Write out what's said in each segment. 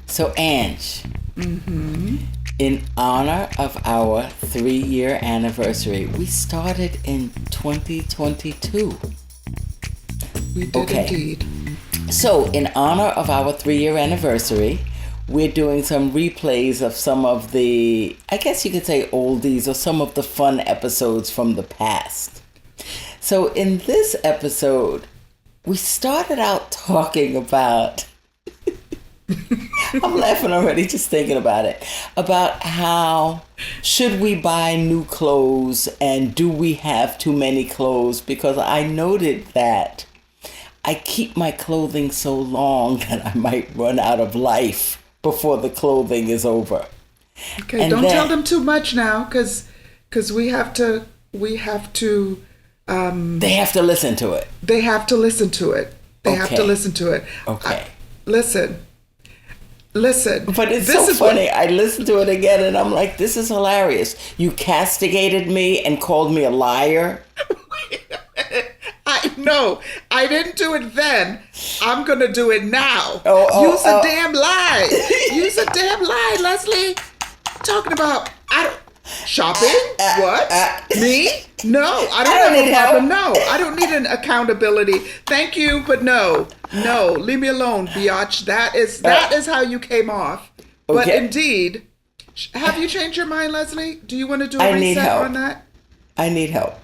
So, Ange, in honor of our 3-year anniversary, we started in 2022. We did Okay. indeed. So, in honor of our 3-year anniversary, we're doing some replays of some of the, I guess you could say oldies or some of the fun episodes from the past. So, in this episode, we started out talking about, I'm laughing already just thinking about it, about how should we buy new clothes and do we have too many clothes? Because I noted that I keep my clothing so long that I might run out of life before the clothing is over. Okay, And don't tell then them too much now, because we have to they have to listen to it. they have to listen to it. They have to Okay. listen to it. Okay. Listen, listen. But it's This so is what funny. I listened to it again and I'm like, this is hilarious. You castigated me and called me a liar. I no, I didn't do it then. I'm gonna do it now. Use a Oh. damn lie. Use a damn lie, Leslie. Talking about I don't shopping? What? Me? No, I don't I don't have need a problem. help. No, I don't need an accountability. Thank you, but no, no, leave me alone, biatch. That is how you came off. But Okay. indeed, have you changed your mind, Leslie? Do you want to do a I need reset help. on that? I need help.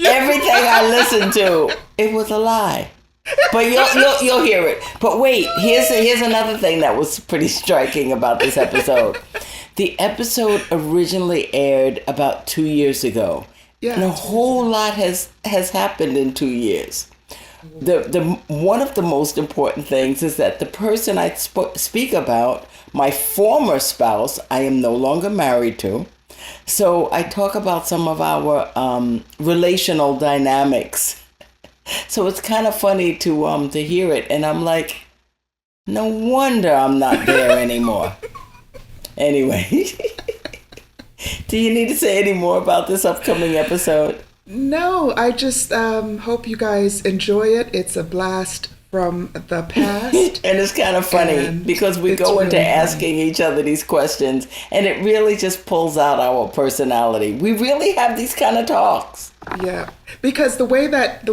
Everything I listened to, it was a lie. But you'll hear it. But wait, here's another thing that was pretty striking about this episode. The episode originally aired about 2 years ago, Yeah, and a 2 years whole ago. lot has happened in 2 years. The one of the most important things is that the person I speak about, my former spouse, I am no longer married to. So I talk about some of our relational dynamics. So it's kind of funny to hear it, and I'm like, no wonder I'm not there anymore. Anyway, do you need to say any more about this upcoming episode? No, I just hope you guys enjoy it. It's a blast from the past, And it's kind of funny and because we it's go into really funny. asking each other these questions, and it really just pulls out our personality. We really have these kind of talks. Yeah, because the way that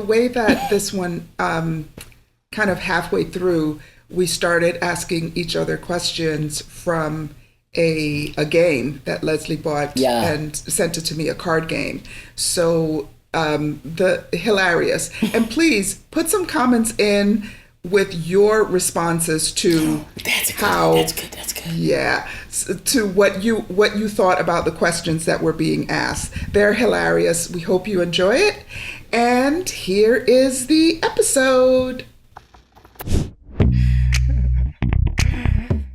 this one kind of halfway through, we started asking each other questions from a game that Leslie bought Yeah. and sent it to me, a card game. So the hilarious. And please put some comments in with your responses to That's good. how That's good. That's good. yeah, to what you thought about the questions that were being asked. They're hilarious. We hope you enjoy it. And here is the episode.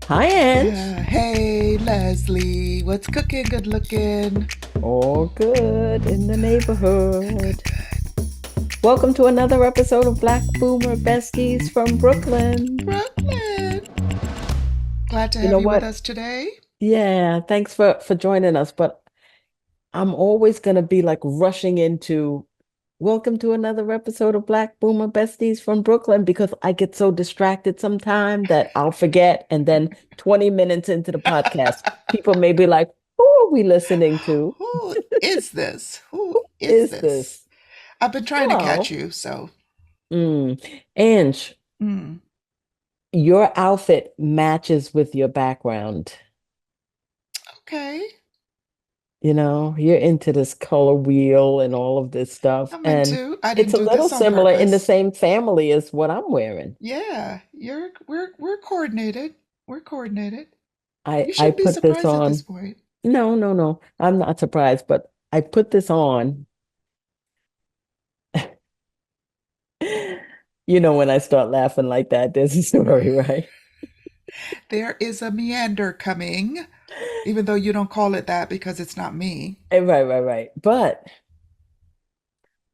Hi, Ange. Hey, Leslie, what's cooking? Good looking. All good in the neighborhood. Welcome to another episode of Black Boomer Besties from Brooklyn. Brooklyn. Glad to You have know you with what? us today. Yeah, thanks for joining us. But I'm always gonna be like rushing into welcome to another episode of Black Boomer Besties from Brooklyn because I get so distracted sometime that I'll forget. And then 20 minutes into the podcast, people may be like, who are we listening to? Who is this? Who is Is this? this? I've been trying to catch Well, you, so. mm, Ange, Mm, your outfit matches with your background. okay. You're into this color wheel and all of this stuff. I'm And into. I it's didn't a do little this on similar in the purpose. same family as what I'm wearing. Yeah, we're coordinated. We're coordinated. I You I should be put this surprised at this on. point. No, no, no. I'm not surprised, but I put this on. When I start laughing like that, there's a story, right? There is a meander coming, even though you don't call it that because it's not me. Right, right, right. But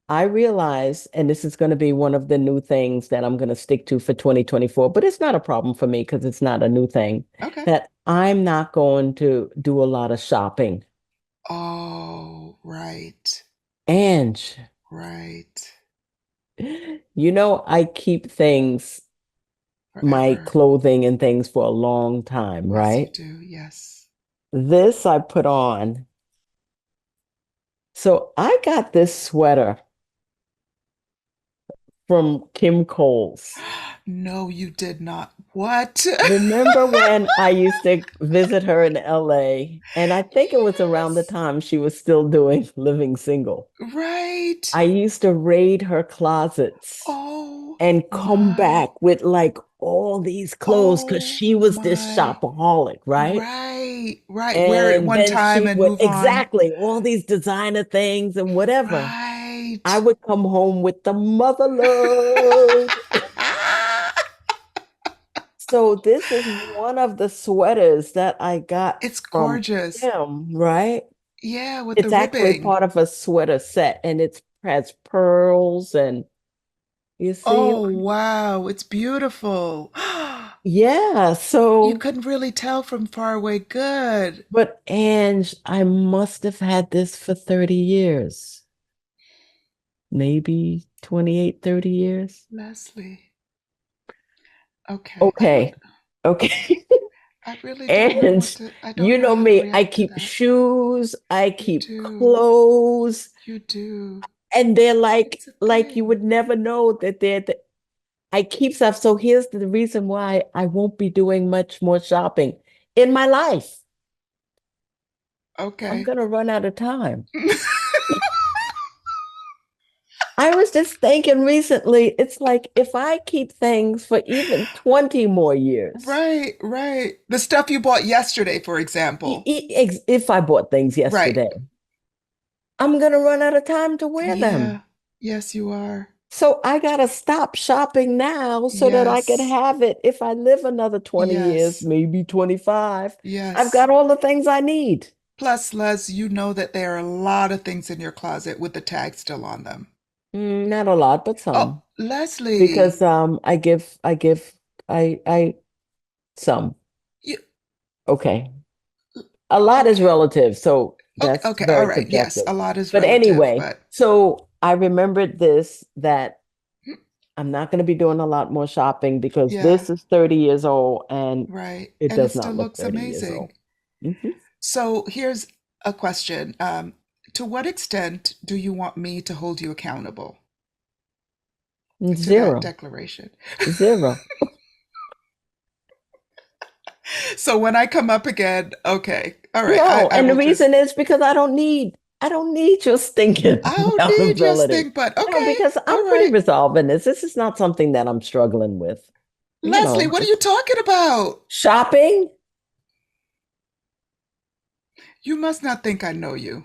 I realize, and this is going to be one of the new things that I'm going to stick to for 2024, but it's not a problem for me because it's not a new thing, Okay. that I'm not going to do a lot of shopping. Oh, right, And, right. I keep things my Forever. clothing and things for a long time, Yes, you right? do. Yes. This I put on. So I got this sweater from Kim Coles. No, you did not. What? Remember when I used to visit her in LA? And I think it was around the Yes. time she was still doing Living Single. Right. I used to raid her closets Oh and come my. back with like all these clothes because Oh she was this my. shopaholic, right? Right. Right. Wear it And one then time she and would move on. exactly all these designer things and whatever. I Right. would come home with the mother load. So this is one of the sweaters that I got It's from gorgeous. him, right? Yeah, with the It's actually ribbing. part of a sweater set and it has pearls and you see, Oh, wow. It's beautiful. yeah. You So, couldn't really tell from far away. Good. but Ange, I must have had this for 30 years, maybe 28, 30 years. Leslie. Okay. Okay. Okay. I really don't know what And to, I don't you know know how to me, I react to keep that. shoes, I You keep do. clothes, You do. and they're It's a like you thing. would never know that I keep stuff. So here's the reason why I won't be doing much more shopping in my life. I'm Okay. gonna run out of time. I was just thinking recently, it's like if I keep things for even 20 more years, Right, right. The stuff you bought yesterday, for example. if I bought things Right. yesterday, I'm gonna run out of time to wear them. Yeah. Yes, you are. So I gotta stop shopping now so that I can Yes. have it if I live another 20 years, Yes. maybe 25. I've Yes. got all the things I need. Plus, Les, you know that there are a lot of things in your closet with the tag still on them. Not a lot, but Oh, some. Leslie, Because I some. you Okay. A lot is okay. relative, so Okay, that's okay, all very right. Yes, subjective. a lot is But relative, anyway, but so I remembered this that I'm not going to be doing a lot more shopping because yeah, this is 30 years old and right. it And it does still not look looks 30 years amazing. old. Mhm. So here's a question. To what extent do you want me to hold you accountable to that Zero, declaration? zero. So when I come up again, okay, all right, No, I and the will just, reason is because I don't need your stinking I don't need your accountability. stink, but No, okay, because all I'm pretty right. resolved in this. This is not something that I'm struggling with. You Leslie, know, what are you it's talking about? shopping. You must not think I know you.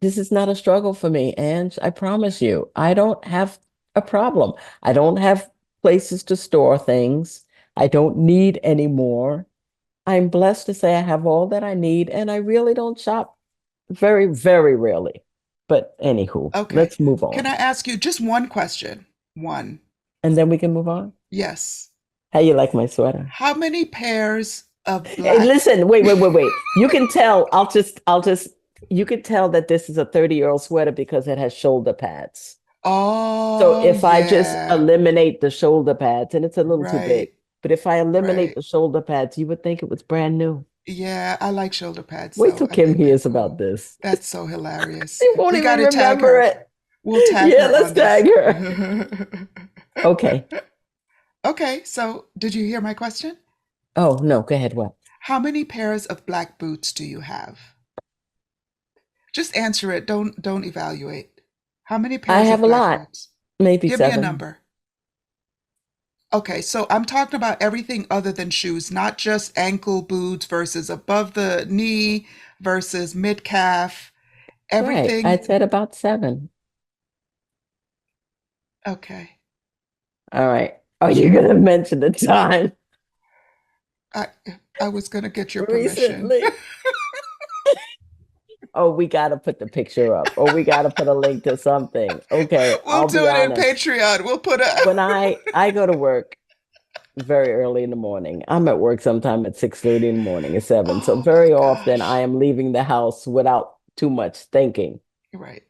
This is not a struggle for me, and I promise you, I don't have a problem. I don't have places to store things. I don't need any more. I'm blessed to say I have all that I need, and I really don't shop very, very rarely. But anywho, Okay. let's move Can on. I ask you just one question? One. And then we can move on. Yes. How you like my sweater? How many pairs of Hey, black? listen, wait. You can tell, you can tell that this is a 30-year-old sweater because it has shoulder pads. So Oh, if I just yeah. eliminate the shoulder pads, and it's a little too big, Right, but if I eliminate right. the shoulder pads, you would think it was brand new. Yeah, I like shoulder pads Wait though. till I Kim think they're hears about cool. this. That's so hilarious. She won't We got even to tag remember her. it. We'll tag Yeah, her let's on this. tag her. Okay. Okay, so did you hear my question? Oh, no, go ahead. What? How many pairs of black boots do you have? Just answer it. Don't evaluate. How many I pairs have of a black lot, boots? maybe Give me a 7. number. Okay, so I'm talking about everything other than shoes, not just ankle boots versus above the knee versus mid calf. Right. I Everything. said about 7. Okay. All right. Are you going to mention the time I I was gonna get your permission. recently? Oh, we got to put the picture up, or we got to put a link to something. Okay, We'll I'll do be it in honest. Patreon. We'll put a When I go to work very early in the morning, I'm at work sometime at 6:30 in the morning at 7. So Oh my very often I gosh. am leaving the house without too much thinking. Right.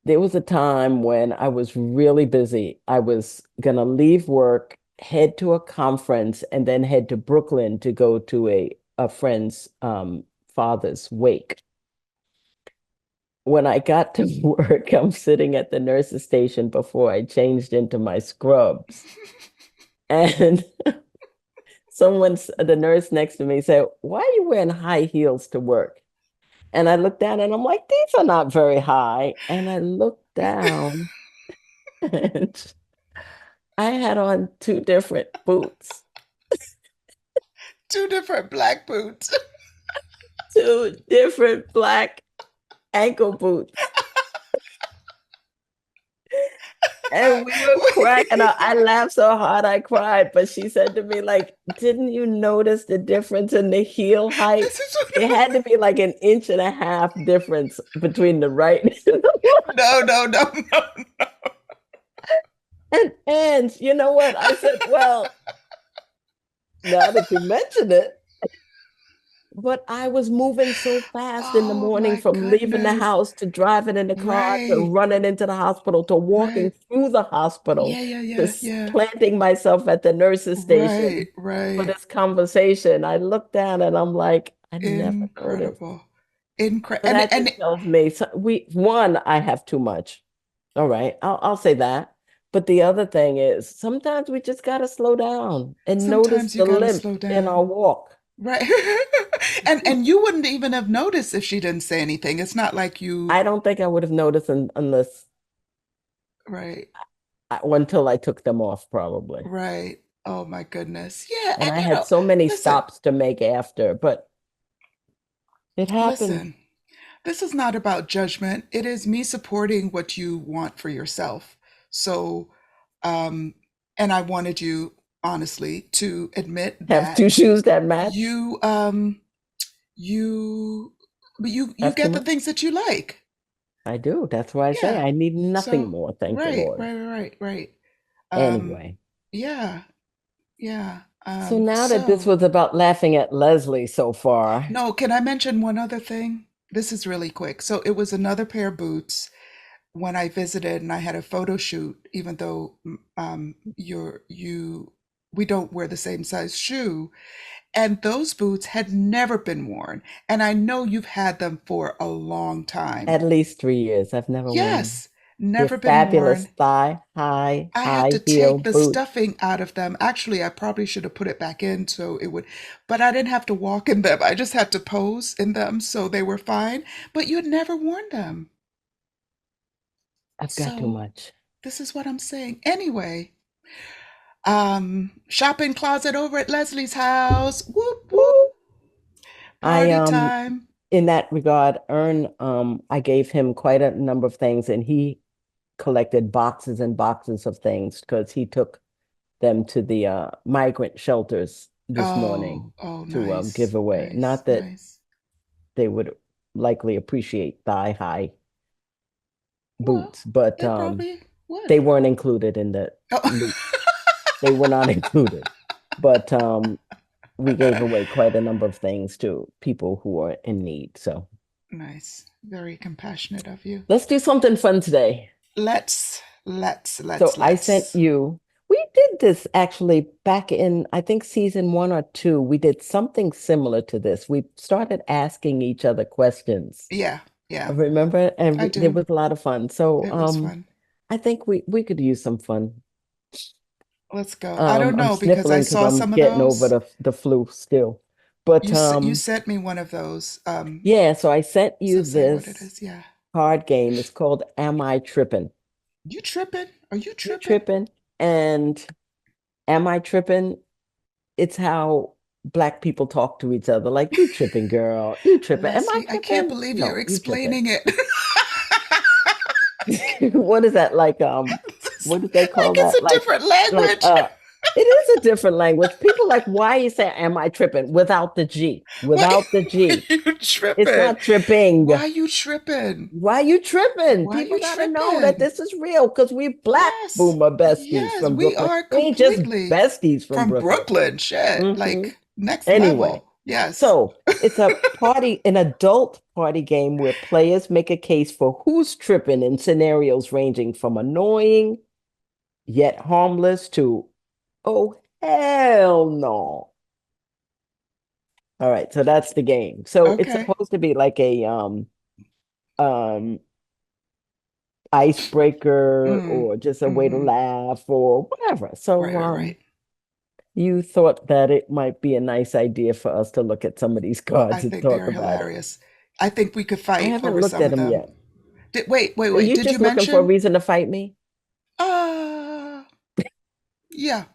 There was a time when I was really busy. I was gonna leave work head to a conference and then head to Brooklyn to go to a friend's father's wake. When I got to work, I'm sitting at the nurse's station before I changed into my scrubs. And the nurse next to me said, "Why are you wearing high heels to work?" And I looked down and I'm like, "These are not very high." And I looked down and I had on two different boots, Two different black boots. two different black ankle boots. And we were cracking up. I laughed so hard I cried. But she said to me, like, "Didn't you notice the difference in the heel height?" This is It had to be like an inch and a half difference between the right and the left. no, no, no, no. And you know what? I said, "Well, now that you mention it," but I was moving so fast in the Oh morning my from leaving the goodness. house to driving in the car to Right, running into the hospital to walking right. through the hospital Yeah, yeah, to yeah, yeah. planting myself at the nurse's Right, station for right. this conversation. I looked down and I'm like, I never noticed. Incredible. So that And just tells me one, I have too much. All right, I'll say that. But the other thing is sometimes we just gotta slow down and notice sometimes you the gotta limp slow in our down. walk. Right. And you wouldn't even have noticed if she didn't say anything. It's not like you, I don't think I would have noticed unless right, until I took them off, probably. right. Oh my goodness. Yeah, And and I had so many listen, stops to make after, but it happened. listen. This is not about judgment. It is me supporting what you want for yourself. So, um, and I wanted you honestly to admit Have that two shoes that match. you, you, but you Have too get the much. things that you like. I do. That's why I say Yeah. I need nothing So, more. Thank the right, Lord. right, right, right, right. Um, Anyway, yeah, yeah. so now that this So, was about laughing at Leslie so far, no, can I mention one other thing? This is really quick. So it was another pair of boots when I visited and I had a photo shoot, even though we don't wear the same size shoe. And those boots had never been worn. And I know you've had them for a long time. at least 3 years, I've never worn them. Yes, They're never been fabulous worn. thigh high, I had high to heel take the boots. stuffing out of them. Actually, I probably should have put it back in so it would, but I didn't have to walk in them. I just had to pose in them, so they were fine. But you had never worn them. I've got too So much. this is what I'm saying. Anyway, shopping closet over at Leslie's house. Whoop whoop. Woo! I Party time. in that regard, I gave him quite a number of things, and he collected boxes and boxes of things because he took them to the migrant shelters this Oh, morning oh, to nice, give away. nice, Not that nice. they would likely appreciate thigh high Well, boots, but they probably would. they weren't included in the Oh, loot. They were not included. But we gave away quite a number of things to people who are in need. So nice. Very compassionate of you. let's do something fun today. So I sent Let's. you, we did this actually back in, I think season 1 or 2. We did something similar to this. We started asking each other questions. Yeah, yeah, Remember? And I it do. was a lot of fun. So It was fun. I think we could use some fun. Let's go. I don't I'm know because I sniffling because saw I'm some of getting over those. the flu still. But You sent me one of those. yeah, so I sent you So say what it this is. Yeah. card game. It's called Am I Trippin'? You tripping? Are you You tripping? tripping? And am I tripping? It's how Black people talk to each other. Like, you tripping, girl. You tripping. Am I Leslie, I can't tripping? believe you're No, you tripping. explaining it. What is that like? What did they Like call it's that? a different Like language. it is a different language. People like, why you say am I tripping without the G? What Without the are G. you It's tripping? not tripping. Why are you tripping? Why you tripping? Why are People you gotta know that tripping? this is real because we black Yes. boomer besties Yes, from we Brooklyn. are We ain't just completely besties from from Brooklyn. Brooklyn. Shit. Hmm. Like next Anyway, level. Yes. so it's an adult party game where players make a case for who's tripping in scenarios ranging from annoying yet harmless to Oh, hell no. All right, so that's the game. So it's Okay. supposed to be like a um icebreaker Mm. or just a way to Mm-hmm. laugh or whatever. So Right. you thought that it might be a nice idea for us to look at some of these I cards and think talk they're about it. hilarious. I think we could I fight haven't over looked some at of them them. yet. Are Wait. you Did you just looking for a mention? reason to fight me? Uh, yeah,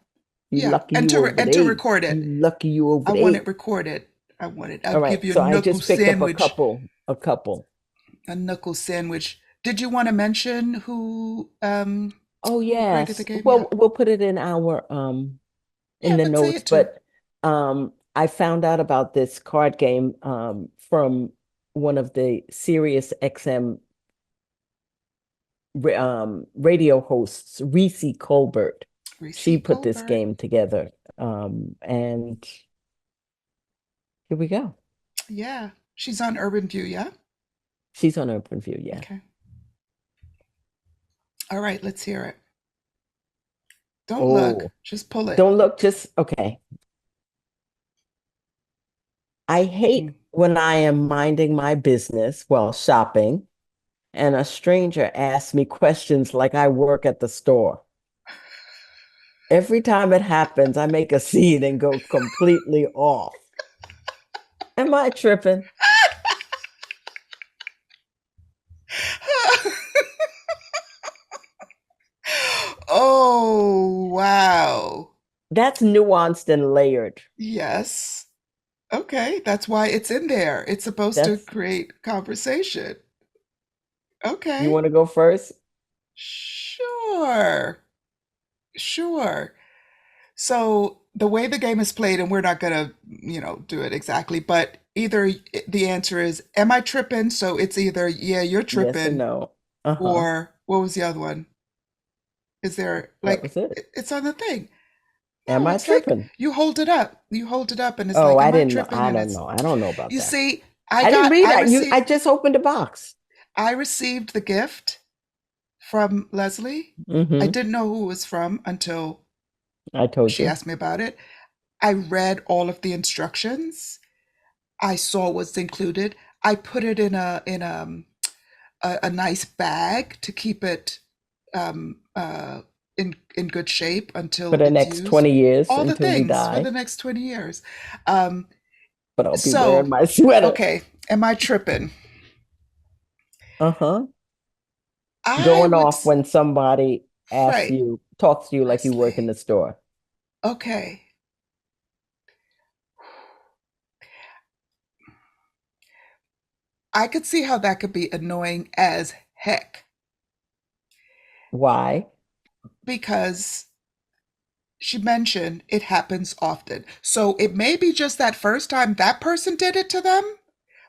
You yeah. lucky you over And to there. record You it. lucky you over I want there. it recorded. I want it. I'll All right, give you a so I knuckle just picked up a sandwich. couple, a couple. A knuckle sandwich. Did you want to mention Oh who created the yes. game? Yeah. Well, we'll put it in our in Yeah, the but say notes, it too. but I found out about this card game from one of the Sirius XM radio hosts, Reese Colbert. Reese She put this Colbert. game together. And here we go. Yeah. She's on Urban View, yeah? She's on OpenView, yeah. Okay. All right, let's hear it. Don't look. Oh, Just pull it. don't look, just okay. I hate Mm. when I am minding my business while shopping and a stranger asks me questions like I work at the store. Every time it happens, I make a scene and go completely off. Am I tripping? Oh, wow. That's nuanced and layered. Yes. Okay, that's why it's in there. It's supposed to That's, create conversation. you Okay. want to go first? Sure. Sure. So the way the game is played, and we're not gonna, do it exactly, but either the answer is, am I tripping? So it's either, yeah, you're Yes or tripping, no? Uh-huh. or what was the other one? Is there That was like it. it's on the thing? Am No, I it's like tripping? you hold it up. You hold it up, and it's Oh, like, I am I didn't know. tripping? I And don't it's know. I don't know about you that. see, I didn't read that. I received just opened the box. I received the gift from Leslie. I Mm-hmm. didn't know who it was from until I told she you. asked me about it. I read all of the instructions. I saw what's included. I put it in a nice bag to keep it um, uh, in good shape For until the it's next used. 20 years All the until we things for die. the next 20 years. Um, But I'll be wearing so, my sweater. okay, am I tripping? Uh-huh. I Going would, off when somebody asks right, you, talks to you like you work in Leslie. the store. Okay. I could see how that could be annoying as heck Why? because she mentioned it happens often. So it may be just that first time that person did it to them,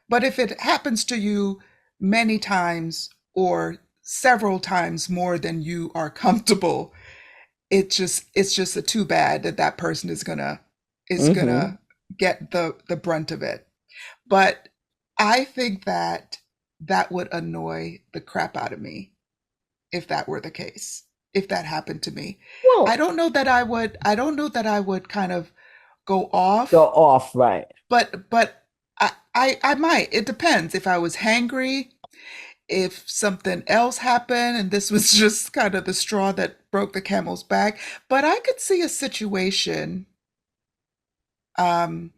but if it happens to you many times or several times more than you are comfortable, it's just a too bad that that person is gonna Mm-hmm. get the brunt of it. But I think that that would annoy the crap out of me if that were the case, if that happened to me. Well, I don't know that I would kind of go go off, off, right. but I might. It depends. If I was hangry, if something else happened and this was just kind of the straw that broke the camel's back. But I could see a situation, um,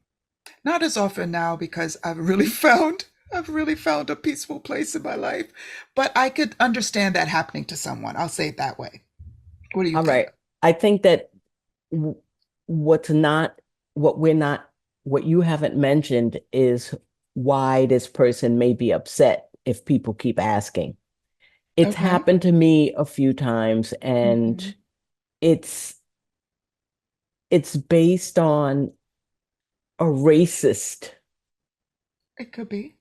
not as often now because I've really found a peaceful place in my life. But I could understand that happening to someone. I'll say it that way. What do you All right. think? I think that w- what's not, what we're not, what you haven't mentioned is why this person may be upset if people keep asking. It's Okay. happened to me a few times, and Hmm. it's it's based on a racist. It could be.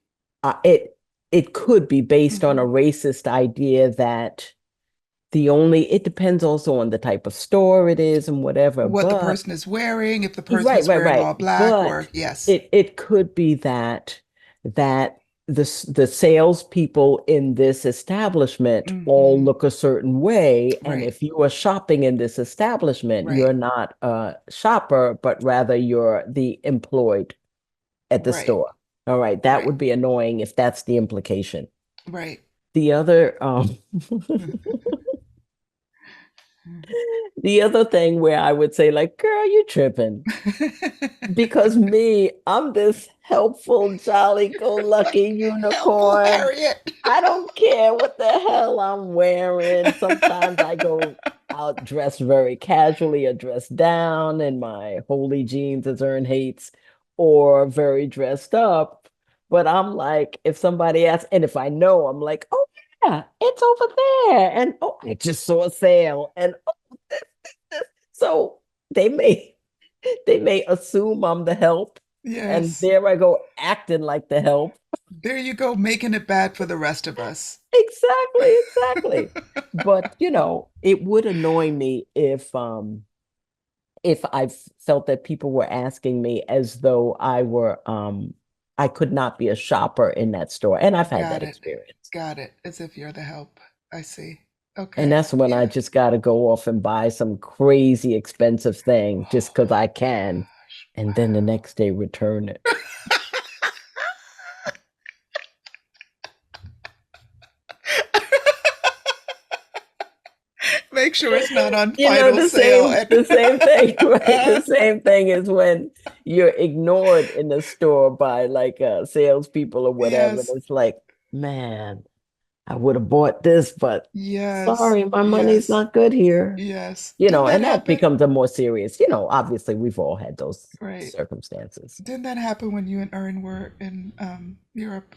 It could be based on a Hmm. racist idea that it depends also on the type of store it is and whatever, What the but person is wearing, if the person right, is right, wearing right. all black, or But yes. it could be that the salespeople in this establishment all look a certain way. And Right. if you are shopping in this establishment, Right. you're not a shopper, but rather you're the employed at the Right. store. All right, that Right. would be annoying if that's the implication. Right. The other the other thing where I would say, like, girl, you tripping. Because me, I'm this helpful, jolly-go-lucky Helpful unicorn. Harriet. I don't care what the hell I'm wearing. Sometimes I go out dressed very casually or dressed down in my holy jeans, as Ern hates, or very dressed up. But I'm like, if somebody asks, and if I know, I'm like, oh yeah, it's over there. And oh, I just saw a sale. And oh, so they may they may assume I'm the help, and Yes. there I go acting like the help. There you go, making it bad for the rest of us. Exactly, exactly. But it would annoy me if I felt that people were asking me as though I could not be a shopper in that store. And I've had Got that it. experience. Got it. As if you're the help. I see. And Okay. that's when I Yeah. just got to go off and buy some crazy expensive thing just Oh because my I can, gosh. and then the next day return it. Make sure it's not on You know, final sale. the same thing, right? The same thing is when you're ignored in the store by like salespeople or whatever. And Yes. it's like, man, I would have bought this, but Yes. sorry, my money's Yes. not good here. Yes. Didn't that And that happen? becomes a more serious, obviously we've all had those Right. circumstances. Didn't that happen when you and Erin were in Europe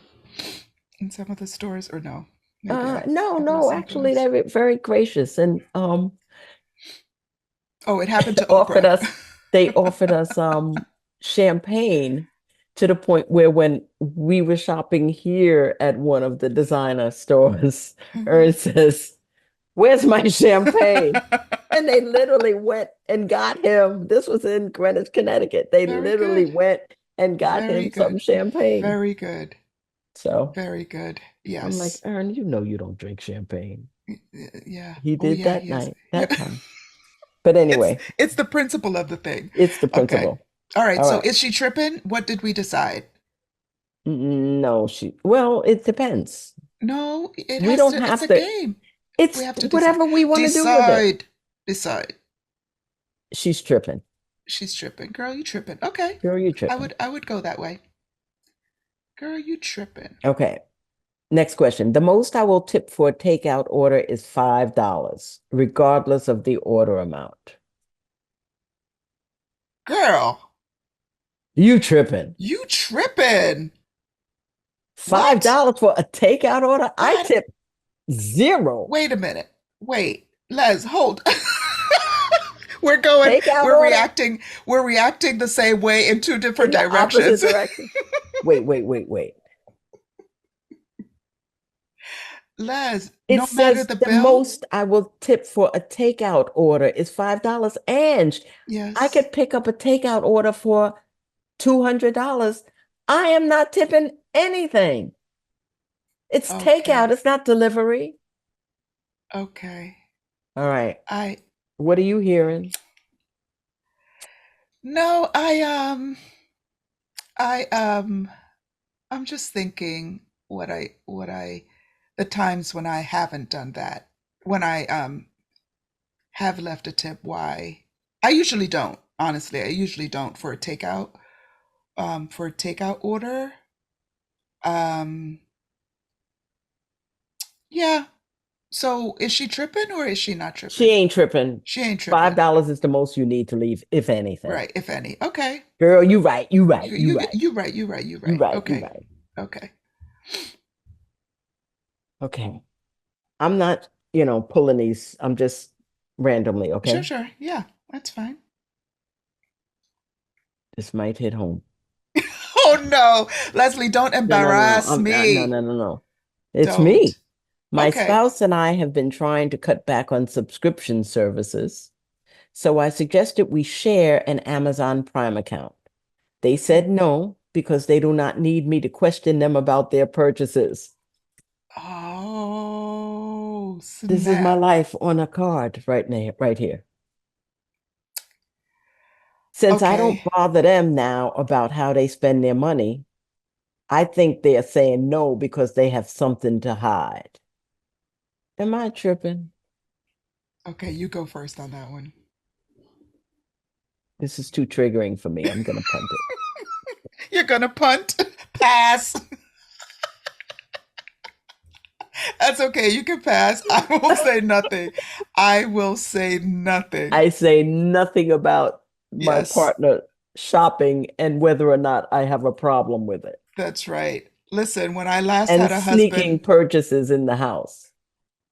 in some of the stores? Or no? Maybe No, maybe it was no, something actually else. they were very gracious and Oh, it happened to offered Oprah. us they offered us champagne to the point where when we were shopping here at one of the designer stores, Ern says, "Where's my champagne?" And they literally went and got him. This was in Greenwich, Connecticut. They Very literally good. went and got Very him some good. champagne. Very good. So Very good. I'm like, Yes. Ern, you know you don't drink champagne. Yeah. He Oh did yeah, that yes. night, Yeah. that time. But It's anyway, it's the principle of the thing. it's the Okay. principle. All right. All So right. is she tripping? What did we decide? No, well, it depends. No, it We has don't to, it's have a to, game. We it's have to decide. whatever we want to do with it. Decide. Decide. She's tripping. She's tripping. Girl, you tripping. Okay. Girl, you I tripping. would I would go that way. Girl, you tripping. Okay. Next question. The most I will tip for a takeout order is $5, regardless of the order amount. Girl, You tripping. you tripping. $5 What? for a takeout order? I I tip zero. wait a minute. Wait. Les, hold. We're going, Takeout order we're reacting the same way in two different in the opposite directions. direction. Wait, wait, wait, wait. Les, It no matter says the the bill? most I will tip for a takeout order is $5. And I Yes. could pick up a takeout order for $200. I am not tipping anything. It's takeout, Okay. it's not delivery. Okay. All right. I What are you hearing? no, I I'm just thinking what I the times when I haven't done that. When I have left a tip, why? I usually don't. Honestly, I usually don't for a takeout order. Um yeah. So is she tripping or is she not She tripping? ain't tripping. She ain't Five tripping. dollars is the most you need to leave, if anything. Right, if any. Okay. Girl, you right, you right, You you you right, you right, you right, you you right. right, you Okay. right. Okay. Okay. I'm not, pulling these. I'm just randomly, Sure, okay? sure. Yeah, that's fine. This might hit home. Oh no, Leslie, don't No, no, no, no. embarrass No, me. no, no, no. It's me. Don't. My Okay. spouse and I have been trying to cut back on subscription services. So I suggested we share an Amazon Prime account. They said no, because they do not need me to question them about their purchases. Oh, This is my snap. life on a card right now, right here. Since I don't Okay. bother them now about how they spend their money, I think they are saying no because they have something to hide. Am I tripping? Okay, you go first on that one. This is too triggering for me. I'm going to punt it. You're gonna punt. Pass. That's okay. You can pass. I will say nothing. I will say nothing. I say nothing about my Yes, partner shopping and whether or not I have a problem with it. that's right. Listen, when I last And had a sneaking husband, purchases in the house.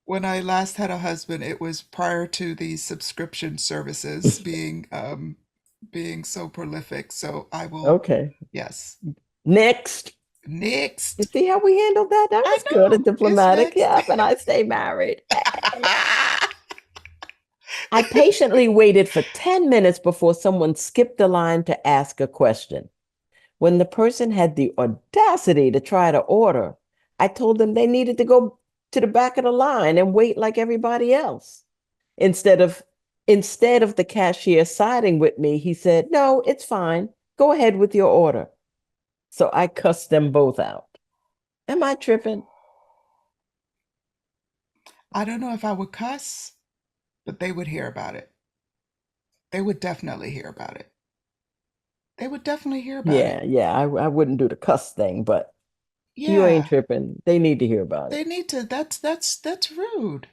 it was prior to the subscription services being so prolific. So I will, Okay. yes. Next. You Next. see how we handled that? That I was good and know. It's diplomatic. next. Yeah, and I stay married. I patiently waited for 10 minutes before someone skipped the line to ask a question. When the person had the audacity to try to order, I told them they needed to go to the back of the line and wait like everybody else. Instead of instead of the cashier siding with me, he said, "No, it's fine. Go ahead with your order." So I cussed them both out. Am I tripping? I don't know if I would cuss, but they would hear about it. They would definitely hear about it. They would definitely hear about Yeah, it. yeah, I wouldn't do the cuss thing, but you ain't Yeah. tripping. They need to hear about They it. need to. That's rude.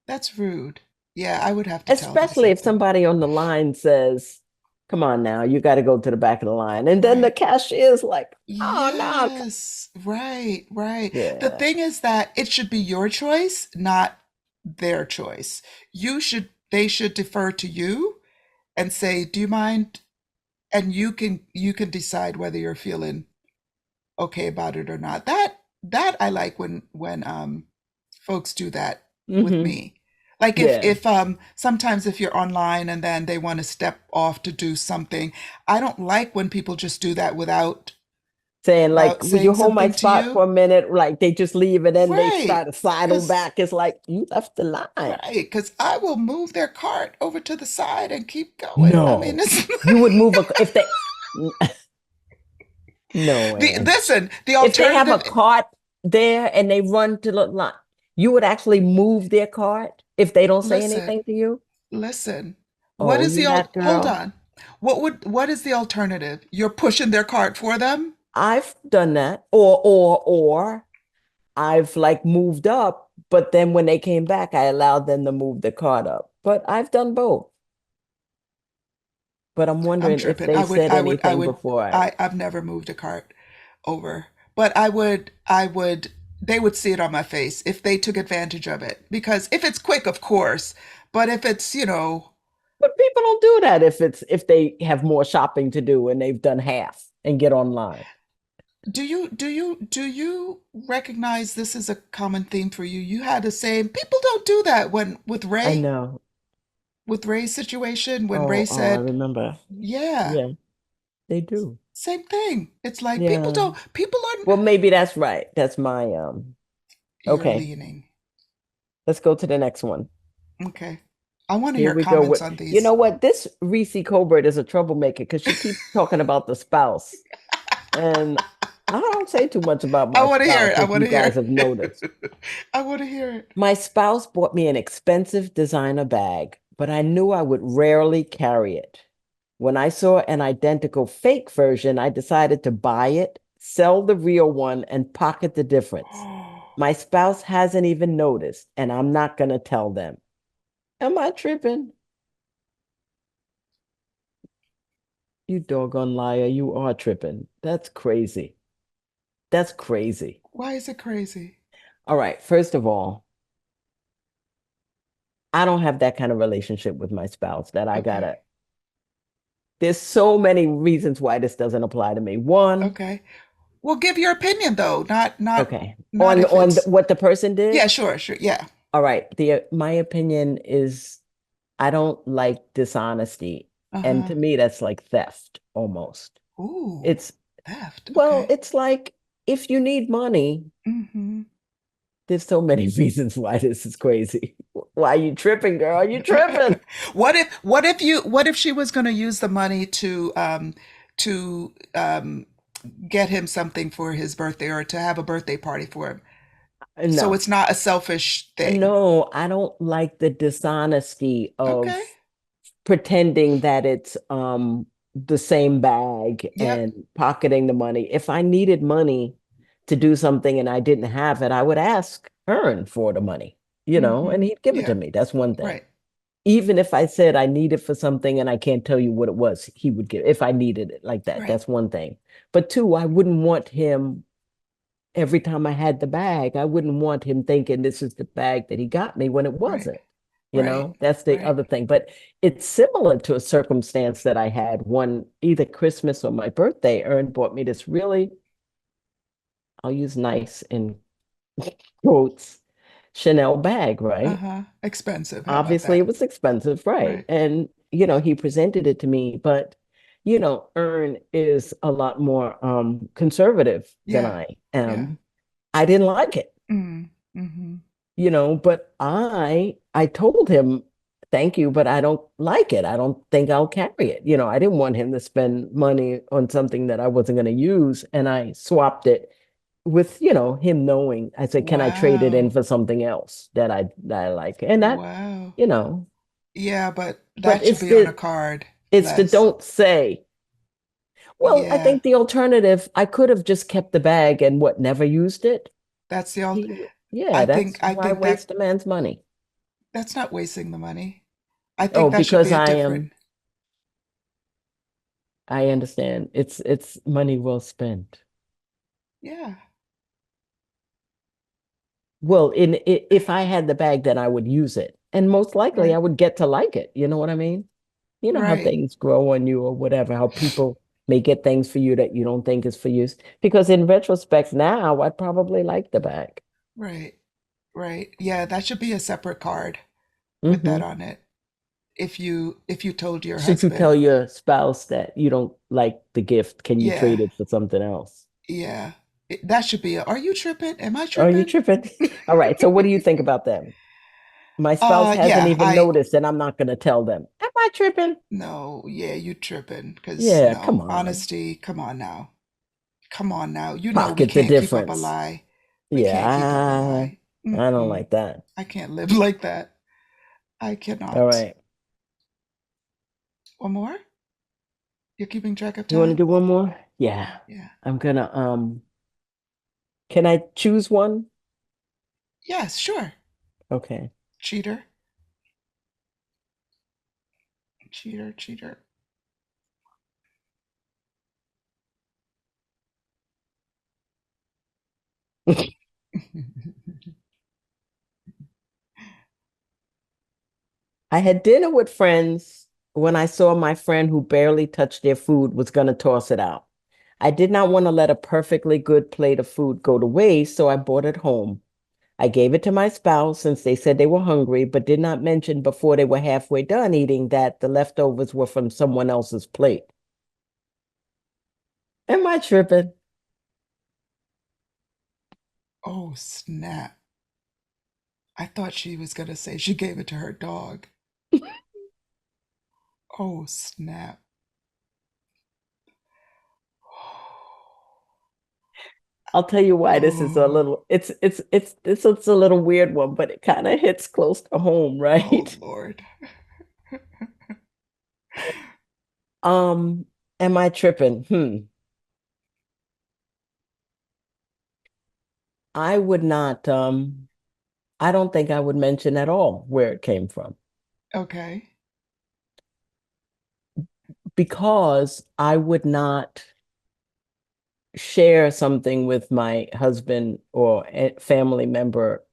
That's rude. Yeah, I would have to tell them Especially if something. somebody on the line says, "Come on now, you got to go to the back of the line." And then the Right. cashier's like, "Oh, no." Yes. Right, right. The Yeah. thing is that it should be your choice, not their choice. They should defer to you and say, "Do you mind?" And you can decide whether you're feeling okay about it or not. That I like when folks do that with Hmm. me. Like Yeah. if sometimes if you're online and then they want to step off to do something, I don't like when people just do that Saying like, without "Would you saying hold my something to spot you. for a minute?" Like they just leave and then they try Right. to sidle Cause back. It's like you left the line. right, because I will move their cart over to the side and keep going. I mean, No, it's you would move a if they. No, Ann. the If they have a alternative. cart there and they run to the line, you would actually move their cart if they don't say Listen, anything to you. listen. What Oh, is you the that hold girl? on? What is the alternative? You're pushing their cart for them? I've done that. Or I've like moved up, but then when they came back, I allowed them to move the cart up. But I've done both. But I'm I'm wondering if tripping. they said anything before I've never moved a cart over. But they would see it on my face if they took advantage of it. Because if it's quick, of course. But if it's, But people don't do that if they have more shopping to do and they've done half and get online. do you recognize this is a common theme for you? You had the same people don't do that when I know. with Ray's situation, when Ray Oh, I said, remember. yeah, Yeah, they do. same thing. It's like Yeah. people aren't Well, maybe that's right. That's my you're okay. leaning. Let's go to the next one. Okay. I want to Here hear we go comments with, on you these. know what? This Reese Colbert is a troublemaker because she keeps talking about the spouse. And I don't say too much about I my want to hear spouse, it. I if want you to hear guys have noticed. it. I want to hear it. My spouse bought me an expensive designer bag, but I knew I would rarely carry it. When I saw an identical fake version, I decided to buy it, sell the real one, and pocket the difference. My spouse hasn't even noticed, and I'm not going to tell them. Am I tripping? You doggone liar, you are tripping. That's crazy. That's crazy. Why is it crazy? All right, first of all, I don't have that kind of relationship with my spouse that I Okay. gotta. There's so many reasons why this doesn't apply to me. One, Okay. Well, give your opinion though, okay, not if it's what the person did. yeah, sure, sure. Yeah. All right, the my opinion is I don't like dishonesty, and Uh-huh. to me that's like theft almost. Ooh. It's Theft. Well, Okay. it's like if you need money, Mm-hmm. there's so many reasons why this is crazy. Why you tripping, girl? You tripping? What if she was going to use the money to get him something for his birthday or to have a birthday party for him? So No. it's not a selfish thing. No, I don't like the dishonesty of Okay. pretending that it's the same bag Yep. and pocketing the money. If I needed money to do something and I didn't have it, I would ask Earn for the money, Mm-hmm. and he'd give it to Yep. me. That's one thing. Right. Even if I said I needed for something and I can't tell you what it was, he would give if I needed it like that. Right. That's one thing. But two, I wouldn't want him every time I had the bag, I wouldn't want him thinking this is the bag that he got me when it Right. wasn't. Right. That's the Right. other thing. But it's similar to a circumstance that I had one either Christmas or my birthday. Ern bought me this really, I'll use nice in quotes, Chanel bag, right? Uh-huh. Expensive. How about Obviously, it that? was expensive, right? Right. And, he presented it to me, but, Ern is a lot more conservative than Yeah. I Yeah. am. I didn't like it. Mm. Mm-hmm. But I told him, thank you, but I don't like it. I don't think I'll carry it. I didn't want him to spend money on something that I wasn't going to use. And I swapped it with, him knowing. I said, can I trade it in Wow. for something else that I like? And that, Wow. you know, Yeah, but but that should be on a card, it's the Les. don't say. Well, I Yeah. think the alternative, I could have just kept the bag and never used it. That's the old. Yeah, that's I why think that waste a man's money. that's not wasting the money. I Oh, think that should because be a different. I understand. It's money well spent. Yeah. Well, if I had the bag, then I would use it, and most likely I Right. would get to like it. You know what I mean? You know how Right. things grow on you or whatever. How people may get things for you that you don't think is for you. Because in retrospect, now I'd probably like the bag. Right. Right. Yeah, that should be a separate card with that Hmm. on it. If you told your Should you husband, tell your spouse that you don't like the gift? Can you yeah, trade it for something else? yeah, that should be a, are you tripping? Am I Are you tripping? tripping? All right. So what do you think about them? My spouse hasn't Yeah, even noticed, and I'm not going to tell them. Am I tripping? no, yeah, you tripping. Because, Yeah, come no, on. honesty, come on now. Come on now. You know we Pocket the can't keep up a difference. lie. We Yeah, can't keep up a lie. I don't Mm-mm. like that. I can't live like that. I All cannot. right. One more? You're keeping track of You want to time? do one more? Yeah. Yeah. I'm gonna can I choose one? Yes, sure. Okay. Cheater. Cheater, cheater. I had dinner with friends when I saw my friend who barely touched their food was gonna toss it out. I did not want to let a perfectly good plate of food go to waste, so I brought it home. I gave it to my spouse since they said they were hungry, but did not mention before they were halfway done eating that the leftovers were from someone else's plate. Am I tripping? Oh, snap. I thought she was going to say she gave it to her dog. Oh, snap. I'll tell you why this is a Oh, little it's a little weird one, but it kind of hits close to home, oh, right? Lord. Um, am I tripping? I would not I don't think I would mention at all where it came from Okay. because I would not share something with my husband or a family member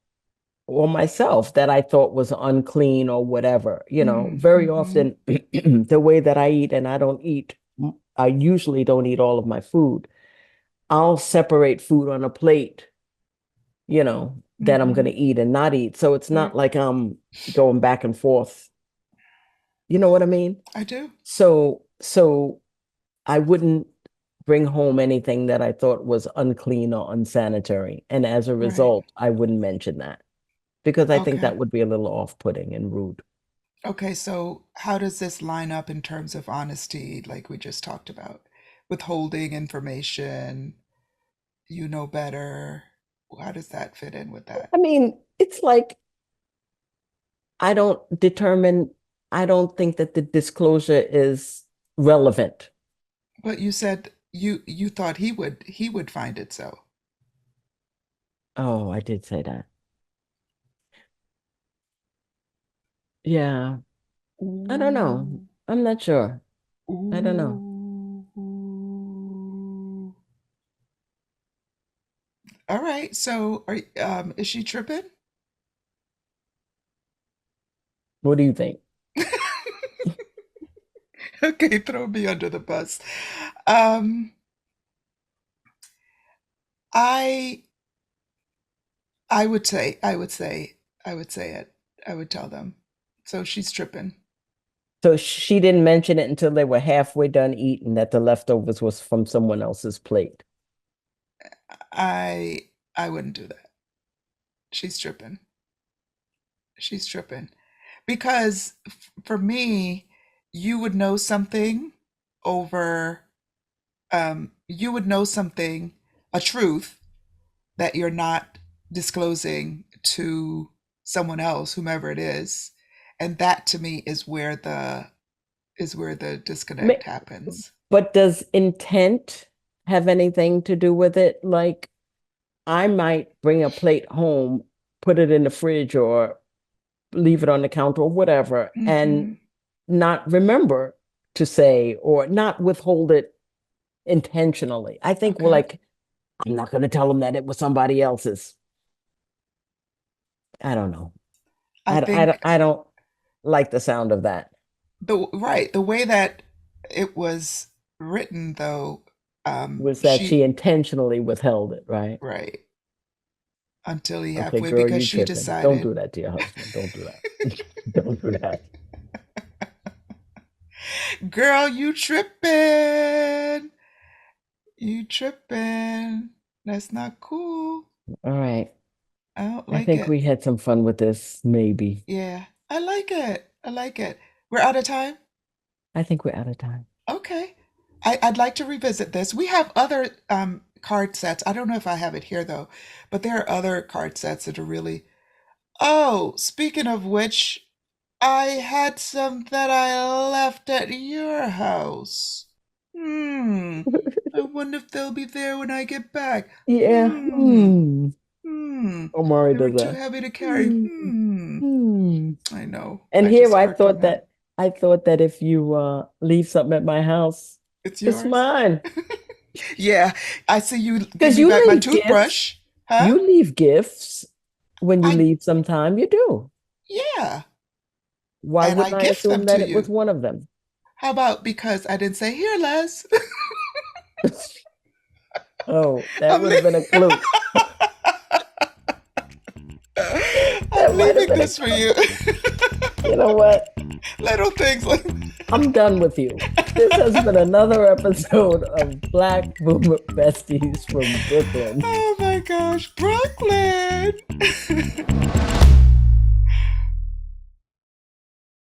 or myself that I thought was unclean or whatever. Very Mm-hmm. often the way that I eat, and I usually don't eat all of my food. I'll separate food on a plate, that I'm going Mm-hmm. to eat and not eat. So it's Right. not like I'm going back and forth. You know what I mean? I do. So I wouldn't bring home anything that I thought was unclean or unsanitary. And as a Right. result, I wouldn't mention that because I think Okay. that would be a little off-putting and rude. Okay, so how does this line up in terms of honesty, like we just talked about? Withholding information, you know better. How does that fit in with that? I mean, it's like I don't determine, I don't think that the disclosure is relevant. But you said you thought he would find it so. Oh, I did say that. Yeah, I don't know. Ooh, I'm not sure. I don't know. ooh. All right. So, is she tripping? What do you think? Okay, throw me under the bus. Um, I I would say it. I would tell them. So she's tripping. So she didn't mention it until they were halfway done eating that the leftovers was from someone else's plate. I I wouldn't do that. She's tripping. She's tripping. Because for me, you would know something over you would know something, a truth that you're not disclosing to someone else, whomever it is. And that to me is where the Ma- disconnect happens. But does intent have anything to do with it? Like I might bring a plate home, put it in the fridge or leave it on the counter or whatever, and Hmm. not remember to say or not withhold it intentionally. I think we're Okay. like, I'm not going to tell them that it was somebody else's. I don't know. I think I don't like the sound of that. the way that it was written though, Was that she she intentionally withheld it, right? right until he Okay, halfway girl, because you she tripping. Don't decided, do that to your husband. Don't do that. Don't do that. girl, you tripping, that's not cool. All right. I don't I like think it. we had some fun with this, maybe. Yeah, I like it. We're out of time. I think we're out of time. Okay. I'd like to revisit this. We have other card sets. I don't know if I have it here though, but there are other card sets that are really. Oh, speaking of which, I had some that I left at your house. Hmm. I wonder if they'll be there when I get back. Yeah. Hmm. Hmm. Hmm. Omari They were does too that. heavy to carry. Hmm. Hmm. Hmm. I know. And I here just heard from him. I thought that if you leave something at my house, It's it's yours. mine. Yeah. I see you give Because me you back my leave gifts. toothbrush. Huh? You leave gifts when you I leave sometime. You do. Yeah. Why And I wouldn't I gift assume them that to it was you. one of them? How about because I didn't say here, Les? Oh, that I'm would have been a leaving. clue. I'm That might have leaving been a this for clue. you. You know what? Little things like. I'm done with you. This has been another episode of Black Boomer Besties from Brooklyn. Oh my gosh, Brooklyn!